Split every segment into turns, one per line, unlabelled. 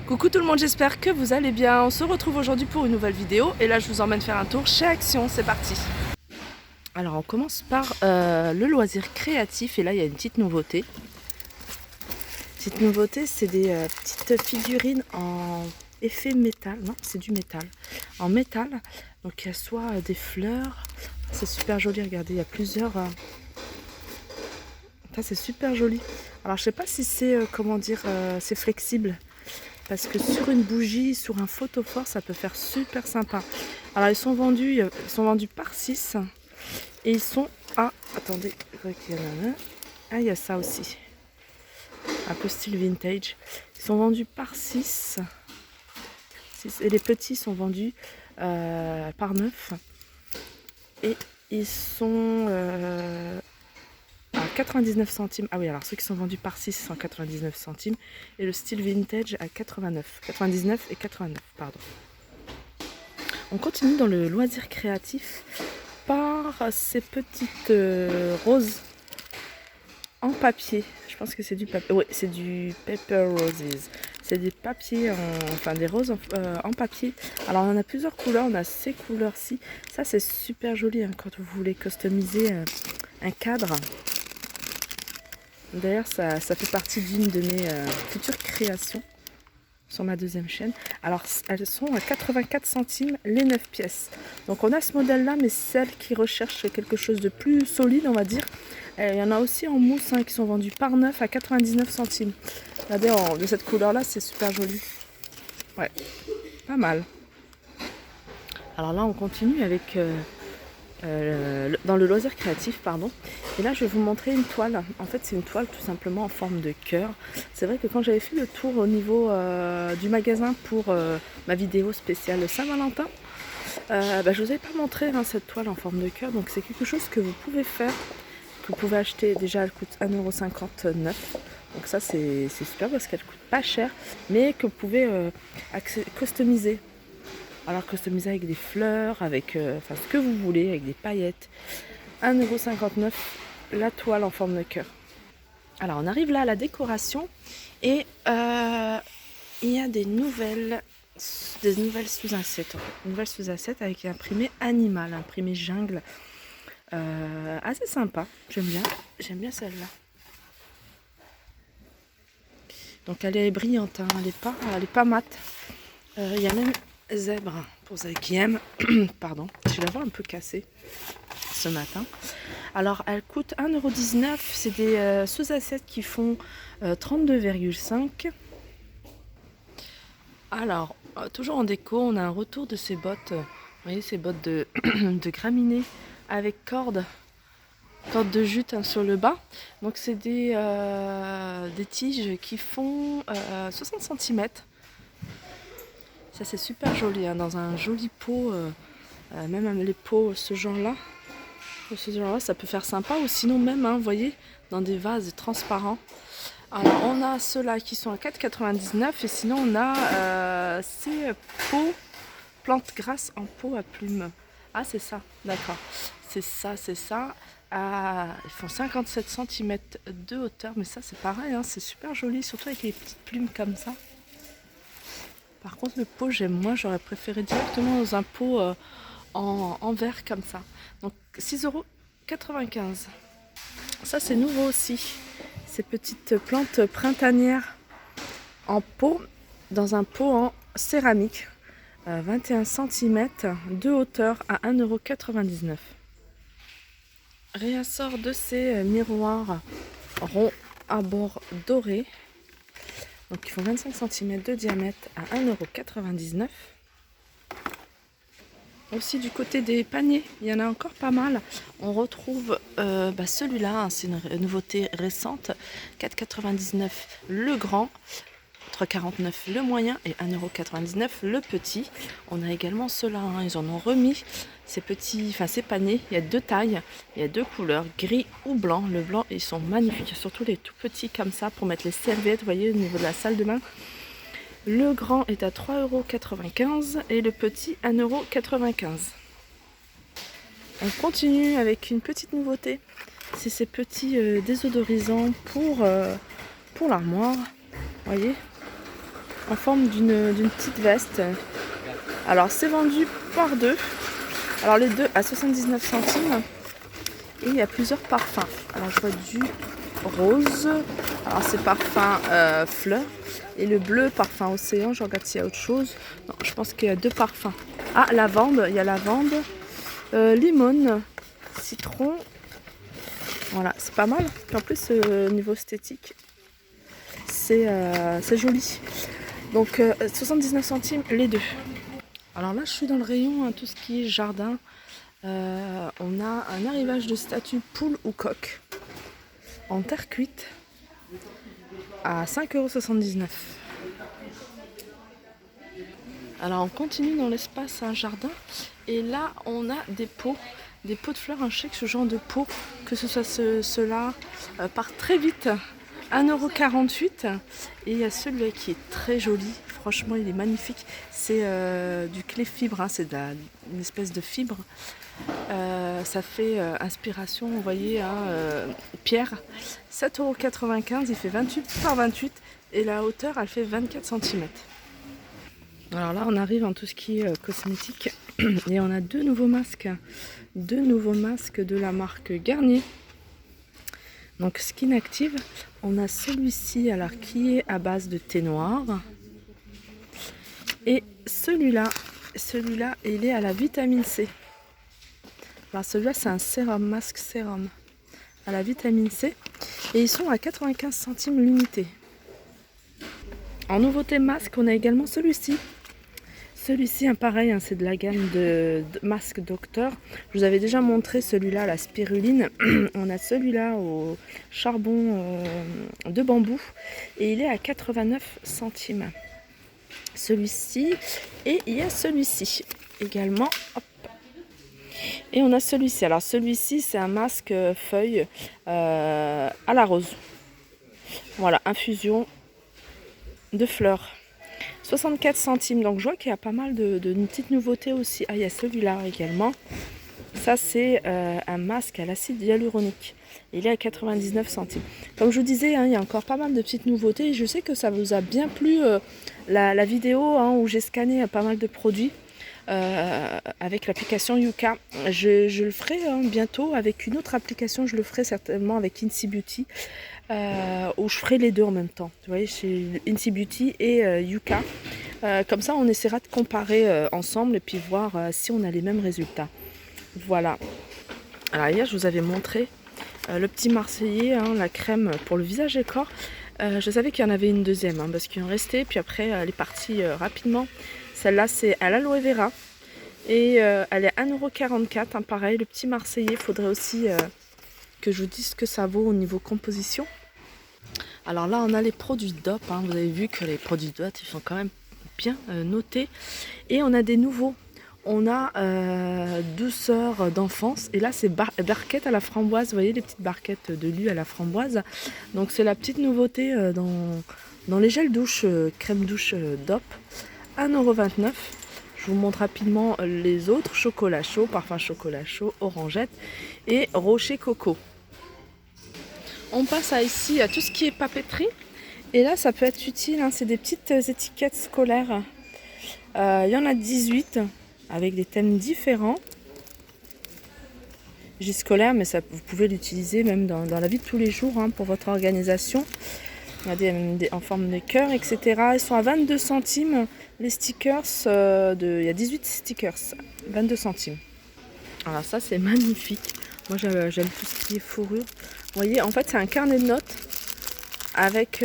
Coucou tout le monde, j'espère que vous allez bien. On se retrouve aujourd'hui pour une nouvelle vidéo et là je vous emmène faire un tour chez Action, c'est parti. Alors on commence par le loisir créatif et là il y a une petite nouveauté. Petite nouveauté, c'est des petites figurines en effet métal, non c'est du métal, en métal. Donc il y a soit des fleurs, c'est super joli, regardez, il y a plusieurs... Ça c'est super joli. Alors je sais pas si c'est, comment dire, c'est flexible. Parce que sur une bougie, sur un photophore, ça peut faire super sympa. Alors ils sont vendus par 6 et ils sont à... Attendez, il y en a un. Ah, il y a ça aussi. Un peu style vintage. Ils sont vendus par 6. Et les petits sont vendus par 9. Et ils sont à 99 centimes. Ah oui, alors ceux qui sont vendus par 6 sont à 99 centimes. Et le style vintage à 99 et 89, pardon. On continue dans le loisir créatif par ces petites roses en papier. Je pense que c'est du papier. Oui, c'est du paper roses. C'est des papiers, enfin des roses en papier. Alors on en a plusieurs couleurs. On a ces couleurs-ci. Ça c'est super joli hein, quand vous voulez customiser un cadre. D'ailleurs, ça fait partie d'une de mes futures créations sur ma deuxième chaîne. Alors, elles sont à 84 centimes les 9 pièces. Donc, on a ce modèle-là, mais celles qui recherchent quelque chose de plus solide, on va dire. Il y en a aussi en mousse hein, qui sont vendus par 9 à 99 centimes. Regardez, de cette couleur-là, c'est super joli. Ouais, pas mal. Alors là, on continue avec... dans le loisir créatif, pardon. Et là, je vais vous montrer une toile. En fait, c'est une toile tout simplement en forme de cœur. C'est vrai que quand j'avais fait le tour au niveau du magasin pour ma vidéo spéciale Saint-Valentin, je vous avais pas montré hein, cette toile en forme de cœur. Donc c'est quelque chose que vous pouvez faire, que vous pouvez acheter. Déjà, elle coûte 1,59 €. Donc ça, c'est super parce qu'elle coûte pas cher, mais que vous pouvez customiser. Alors customiser avec des fleurs, avec ce que vous voulez, avec des paillettes. 1,59 € la toile en forme de cœur. Alors on arrive là à la décoration et il y a des nouvelles sous-assiettes. Une nouvelle sous-assiette avec imprimé animal, imprimé jungle. Assez sympa, j'aime bien celle-là. Donc elle est brillante, hein, elle est pas mate. Il y a même zèbre pour ceux qui aiment. Pardon, je la vois un peu cassée ce matin. Alors elle coûte 1,19 €. C'est des sous-assiettes qui font 32,5. Alors toujours en déco, on a un retour de ces bottes. Vous voyez ces bottes de, de graminées avec cordes de jute hein, sur le bas. Donc c'est des tiges qui font 60 cm. Ça c'est super joli, hein, dans un joli pot, même les pots ce genre-là, ça peut faire sympa. Ou sinon même, hein, vous voyez, dans des vases transparents. Alors on a ceux-là qui sont à 4,99 € et sinon on a ces pots plantes grasses en pot à plumes. Ah c'est ça, d'accord. C'est ça. Ils font 57 cm de hauteur, mais ça c'est pareil, hein, c'est super joli, surtout avec les petites plumes comme ça. Par contre, le pot, j'aime moins. J'aurais préféré directement dans un pot en verre comme ça. Donc, 6,95 €. Ça, c'est nouveau aussi. Ces petites plantes printanières en pot, dans un pot en céramique. 21 cm de hauteur à 1,99 €. Réassort de ces miroirs ronds à bord doré. Donc ils font 25 cm de diamètre à 1,99 €. Aussi du côté des paniers, il y en a encore pas mal. On retrouve celui-là, hein, c'est une nouveauté récente. 4,99 € le grand, 3,49 € le moyen et 1,99 € le petit. On a également ceux-là, hein, ils en ont remis. Ces paniers, il y a deux tailles, il y a deux couleurs, gris ou blanc. Le blanc, ils sont magnifiques, surtout les tout petits comme ça pour mettre les serviettes, vous voyez, au niveau de la salle de bain. Le grand est à 3,95 € et le petit 1,95 €. On continue avec une petite nouveauté, c'est ces petits désodorisants pour l'armoire, vous voyez. en forme d'une petite veste. Alors c'est vendu par deux. Alors les deux à 79 centimes. Et il y a plusieurs parfums. Alors je vois du rose. Alors c'est parfum fleur. Et le bleu, parfum océan. Je regarde s'il y a autre chose. Non, je pense qu'il y a deux parfums. Ah, lavande. Il y a lavande. Limone. Citron. Voilà, c'est pas mal. En plus, niveau esthétique, c'est joli. Donc 79 centimes les deux. Alors là, je suis dans le rayon, hein, tout ce qui est jardin. On a un arrivage de statues poule ou coq en terre cuite à 5,79 €. Alors on continue dans l'espace un jardin et là on a des pots de fleurs. Je sais que ce genre de pot, que ce soit ceux-là, part très vite. 1,48 € et il y a celui-là qui est très joli. Franchement il est magnifique. C'est du clé fibre, hein, c'est une espèce de fibre. Ça fait inspiration, vous voyez, hein, pierre. 7,95 €, il fait 28 par 28 et la hauteur elle fait 24 cm. Alors là on arrive en tout ce qui est cosmétique et on a deux nouveaux masques de la marque Garnier. Donc Skin Active, on a celui-ci alors qui est à base de thé noir et celui-là il est à la vitamine C. Alors celui-là c'est un sérum, masque sérum à la vitamine C et ils sont à 95 centimes l'unité. En nouveauté masque, on a également celui-ci. Celui-ci, pareil, hein, c'est de la gamme de masque docteur. Je vous avais déjà montré celui-là, la spiruline. On a celui-là au charbon de bambou et il est à 89 centimes. Celui-ci et il y a celui-ci également. Hop. Et on a celui-ci. Alors celui-ci, c'est un masque feuille à la rose. Voilà, infusion de fleurs. 64 centimes, donc je vois qu'il y a pas mal de petites nouveautés aussi. Ah, il y a celui-là également. Ça, c'est un masque à l'acide hyaluronique. Il est à 99 centimes. Comme je vous disais, hein, il y a encore pas mal de petites nouveautés. Je sais que ça vous a bien plu la vidéo hein, où j'ai scanné pas mal de produits avec l'application Yuka. Je le ferai bientôt avec une autre application. Je le ferai certainement avec Incy Beauty. Où je ferai les deux en même temps. Vous voyez, chez Incy Beauty et Yuka. Comme ça, on essaiera de comparer ensemble et puis voir si on a les mêmes résultats. Voilà. Alors hier, je vous avais montré le petit Marseillais, hein, la crème pour le visage et corps. Je savais qu'il y en avait une deuxième hein, parce qu'il en restait. Puis après, elle est partie rapidement. Celle-là, c'est à l'aloe vera. Et elle est 1,44 €. Hein, pareil, le petit Marseillais, il faudrait aussi... que je vous dise ce que ça vaut au niveau composition. Alors là on a les produits DOP, hein. Vous avez vu que les produits DOP ils sont quand même bien notés et on a des nouveaux. On a douceur d'enfance et là c'est barquette à la framboise, vous voyez les petites barquettes de lait à la framboise. Donc c'est la petite nouveauté dans les gels douche, crème douche DOP, 1,29 €. Je vous montre rapidement les autres, chocolat chaud, parfum chocolat chaud, orangette et rocher coco. On passe ici à tout ce qui est papeterie. Et là, ça peut être utile. Hein, c'est des petites étiquettes scolaires. Il y en a 18 avec des thèmes différents. J'ai scolaire, mais ça, vous pouvez l'utiliser même dans la vie de tous les jours hein, pour votre organisation. Il y a des en forme de cœur, etc. Ils sont à 22 centimes. Les stickers, il y a 18 stickers, 22 centimes. Alors ça, c'est magnifique. Moi, j'aime tout ce qui est fourrure. Vous voyez, en fait, c'est un carnet de notes avec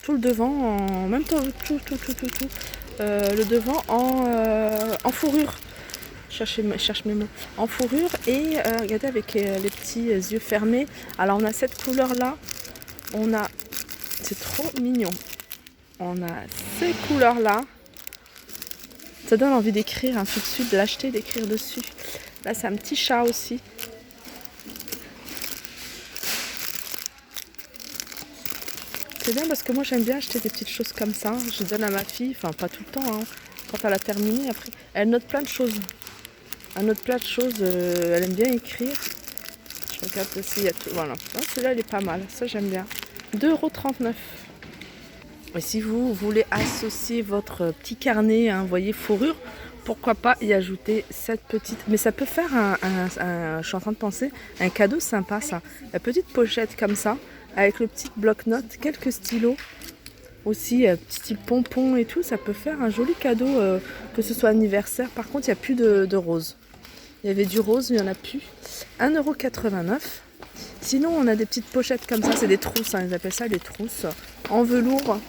tout le devant, en même temps, tout, le devant en fourrure. Je cherche mes mots. En fourrure et regardez avec les petits yeux fermés. Alors, on a cette couleur-là. C'est trop mignon. On a ces couleurs-là. Ça donne envie d'écrire tout de suite, de l'acheter, d'écrire dessus. Là, c'est un petit chat aussi. C'est bien parce que moi, j'aime bien acheter des petites choses comme ça. Je donne à ma fille, enfin pas tout le temps, hein. Quand elle a terminé, après, elle note plein de choses. Elle note plein de choses, elle aime bien écrire. Je regarde aussi, il y a tout. Voilà, celui-là, il est pas mal, ça j'aime bien. 2,39 €. Et si vous voulez associer votre petit carnet, hein, vous voyez, fourrure, pourquoi pas y ajouter cette petite... Mais ça peut faire je suis en train de penser, un cadeau sympa ça. La petite pochette comme ça, avec le petit bloc-notes, quelques stylos. Aussi, petit style pompon et tout, ça peut faire un joli cadeau, que ce soit anniversaire. Par contre, il n'y a plus de rose. Il y avait du rose, mais il n'y en a plus. 1,89 €. Sinon, on a des petites pochettes comme ça, c'est des trousses, hein, ils appellent ça des trousses, en velours.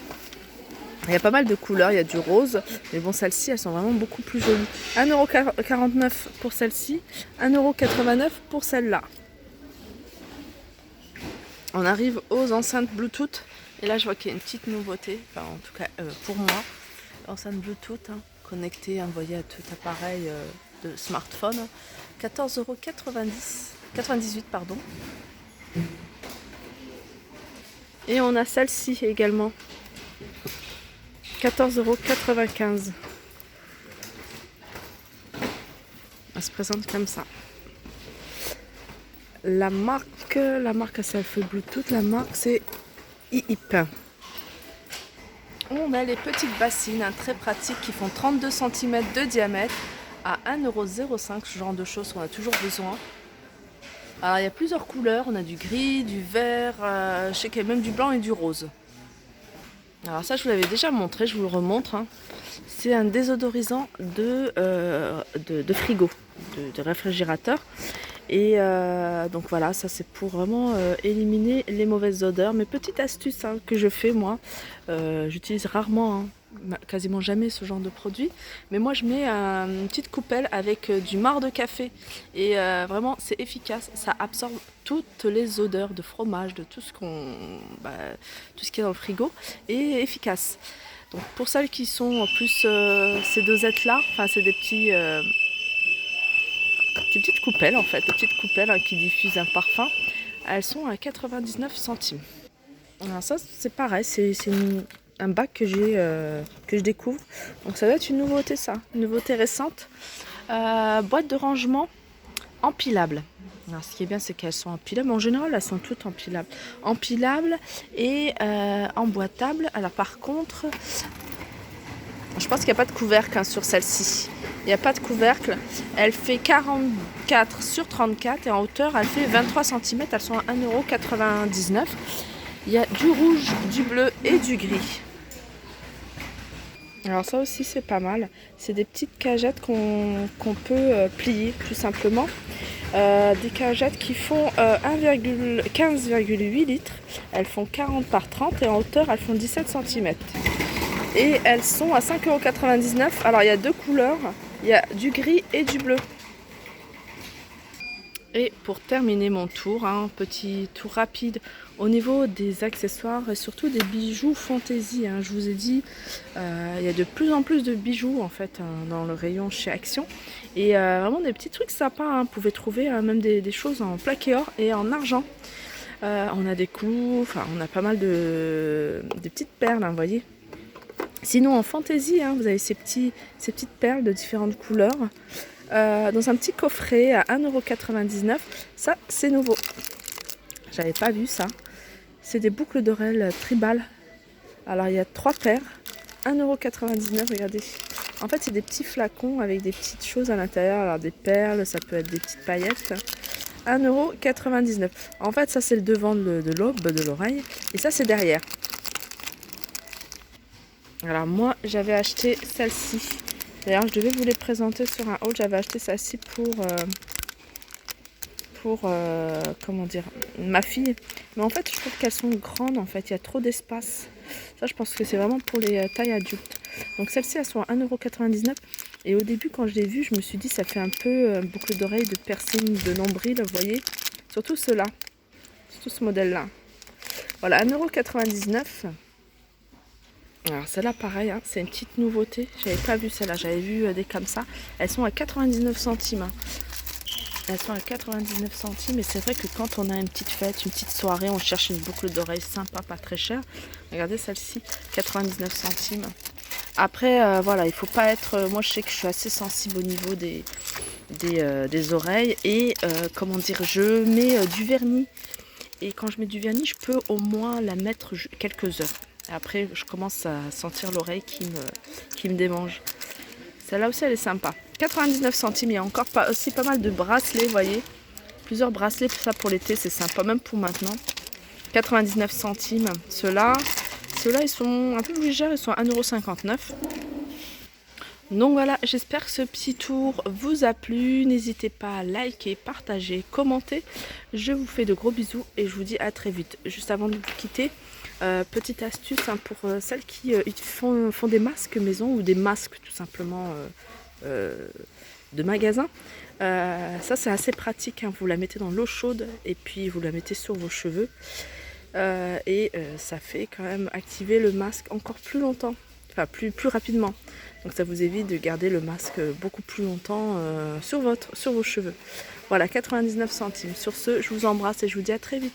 Il y a pas mal de couleurs, il y a du rose, mais bon, celles-ci, elles sont vraiment beaucoup plus jolies. 1,49 € pour celle-ci, 1,89 € pour celle-là. On arrive aux enceintes Bluetooth, et là, je vois qu'il y a une petite nouveauté, enfin, en tout cas, pour moi. Enceinte Bluetooth, hein, connectée, envoyée à tout appareil de smartphone. 14,98 €, pardon. Et on a celle-ci également. 14,95 €. Elle se présente comme ça. La marque ça fait Bluetooth, la marque c'est iHip. On a les petites bassines, hein, très pratiques, qui font 32 cm de diamètre à 1,05 €, ce genre de choses qu'on a toujours besoin. Alors il y a plusieurs couleurs, on a du gris, du vert, je sais qu'il y a même du blanc et du rose. Alors ça je vous l'avais déjà montré, je vous le remontre, hein. C'est un désodorisant de frigo, de réfrigérateur. Et donc voilà, ça c'est pour vraiment éliminer les mauvaises odeurs. Mes petites astuces, hein, que je fais moi, j'utilise rarement, hein, quasiment jamais ce genre de produit. Mais moi je mets une petite coupelle avec du marc de café. Et vraiment c'est efficace, ça absorbe toutes les odeurs de fromage, de tout ce qui est dans le frigo, et efficace. Donc pour celles qui sont en plus ces dosettes là, enfin c'est des petites coupelles en fait, des petites coupelles, hein, qui diffusent un parfum. Elles sont à 99 centimes. Alors ça c'est pareil, c'est un bac que je découvre. Donc ça va être une nouveauté, ça, une nouveauté récente. Boîte de rangement empilable. Alors ce qui est bien, c'est qu'elles sont empilables. En général, elles sont toutes empilables. Empilables et emboîtables. Alors par contre, je pense qu'il n'y a pas de couvercle, hein, sur celle-ci. Il n'y a pas de couvercle. Elle fait 44 sur 34 et en hauteur, elle fait 23 cm. Elles sont à 1,99 €. Il y a du rouge, du bleu et du gris. Alors ça aussi, c'est pas mal. C'est des petites cagettes qu'on peut plier tout simplement. Des cagettes qui font 15,8 litres. Elles font 40 par 30 et en hauteur, elles font 17 cm. Et elles sont à 5,99 €. Alors il y a deux couleurs. Il y a du gris et du bleu. Et pour terminer mon tour, un petit tour rapide au niveau des accessoires et surtout des bijoux fantaisie, hein. Je vous ai dit, il y a de plus en plus de bijoux en fait, hein, dans le rayon chez Action. Et vraiment des petits trucs sympas, hein. Vous pouvez trouver même des choses en plaqué or et en argent. On a des clous, enfin on a pas mal des petites perles, hein, vous voyez. Sinon en fantaisie, hein, vous avez ces petites perles de différentes couleurs. Dans un petit coffret à 1,99 €. Ça c'est nouveau, j'avais pas vu ça. C'est des boucles d'oreilles tribales. Alors il y a 3 paires, 1,99 €, regardez. En fait c'est des petits flacons avec des petites choses à l'intérieur. Alors des perles, ça peut être des petites paillettes. 1,99 €. En fait ça c'est le devant de l'aube de l'oreille et ça c'est derrière. Alors moi j'avais acheté celle-ci. D'ailleurs, je devais vous les présenter sur un haul. J'avais acheté celle-ci pour comment dire, ma fille. Mais en fait, je trouve qu'elles sont grandes. En fait, il y a trop d'espace. Ça, je pense que c'est vraiment pour les tailles adultes. Donc, celles-ci, elles sont à 1,99 €. Et au début, quand je l'ai vue, je me suis dit, ça fait un peu boucle d'oreille, de piercing, de nombril, vous voyez. Surtout ceux-là. Surtout ce modèle-là. Voilà, 1,99 €. Alors celle-là pareil, hein, c'est une petite nouveauté, j'avais pas vu celle-là, j'avais vu des comme ça. Elles sont à 99 centimes. Hein. Elles sont à 99 centimes et c'est vrai que quand on a une petite fête, une petite soirée, on cherche une boucle d'oreille sympa, pas très chère. Regardez celle-ci, 99 centimes. Après voilà, il faut pas être... moi je sais que je suis assez sensible au niveau des oreilles et comment dire, je mets du vernis. Et quand je mets du vernis, je peux au moins la mettre quelques heures. Et après, je commence à sentir l'oreille qui me démange. Celle-là aussi, elle est sympa. 99 centimes. Il y a encore aussi pas mal de bracelets, vous voyez. Plusieurs bracelets, ça pour l'été, c'est sympa, même pour maintenant. 99 centimes. Ceux-là, ils sont un peu plus légers, ils sont à 1,59 €. Donc voilà, j'espère que ce petit tour vous a plu. N'hésitez pas à liker, partager, commenter. Je vous fais de gros bisous et je vous dis à très vite. Juste avant de vous quitter, petite astuce hein, pour celles qui font des masques maison ou des masques tout simplement de magasin. Ça c'est assez pratique, hein. Vous la mettez dans l'eau chaude et puis vous la mettez sur vos cheveux. Ça fait quand même activer le masque encore plus longtemps. Enfin plus rapidement. Donc ça vous évite de garder le masque beaucoup plus longtemps sur vos cheveux. Voilà, 99 centimes. Sur ce, je vous embrasse et je vous dis à très vite.